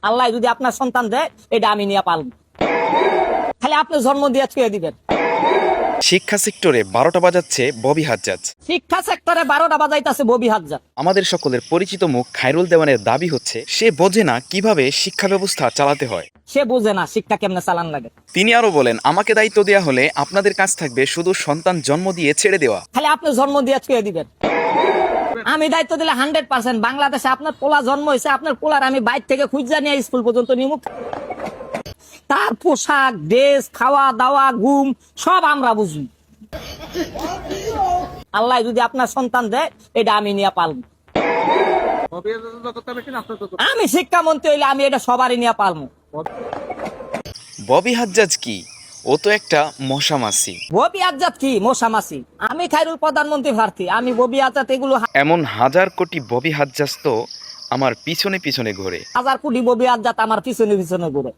আল্লাহ যদি আপনার সন্তান দেয় এটা আমি নিয়ে পালব, খালি আপনি জন্ম দিয়ে ছুঁয়ে দিবেন। শিক্ষা সেক্টরে 12টা বাজাচ্ছে ববি হাজ্জাজ। শিক্ষা সেক্টরে 12টা বাজাইতেছে ববি হাজ্জাজ। আমাদের সকলের পরিচিত মুখ খায়রুল দেওয়ানের দাবি হচ্ছে সে বোঝে না কিভাবে শিক্ষা ব্যবস্থা চালাতে হয়। সে বোঝে না শিক্ষা কেমনে চালান লাগে। তিনি আরো বলেন, আমাকে দায়িত্ব দেওয়া হলে আপনাদের কাজ থাকবে শুধু সন্তান জন্ম দিয়ে ছেড়ে দেওয়া। খালি আপনি জন্ম দিয়ে ছুঁয়ে দিবেন। আমি দায়িত্ব দিলে 100% বাংলাদেশে আপনার পোলা জন্ম হয়েছে, আপনার পোলার আমি বাইর থেকে খুঁজা নিয়ে স্কুল পর্যন্ত নিয়ে তার পোশাক, ড্রেস, খাওয়া দাওয়া, ঘুম সব আমরা বুঝি। আল্লাহ যদি আপনার সন্তান দেয় এটা আমি নিয়ে পালব। আমি শিক্ষামন্ত্রী হইলে আমি এটা সবারই নিয়ে পালবো। ববি হাজ্জাজ কি? ও তো একটা মশামাছি। ববি আজাদ কি মশামাছি? আমি খায়রুল প্রধানমন্ত্রী প্রার্থী, আমি ববি আজাদ এগুলো এমন হাজার কোটি ববি হাজ্জাজ তো আমার পিছনে পিছনে ঘোরে। 1000 কোটি ববি আজাদ আমার পিছনে পিছনে ঘুরে।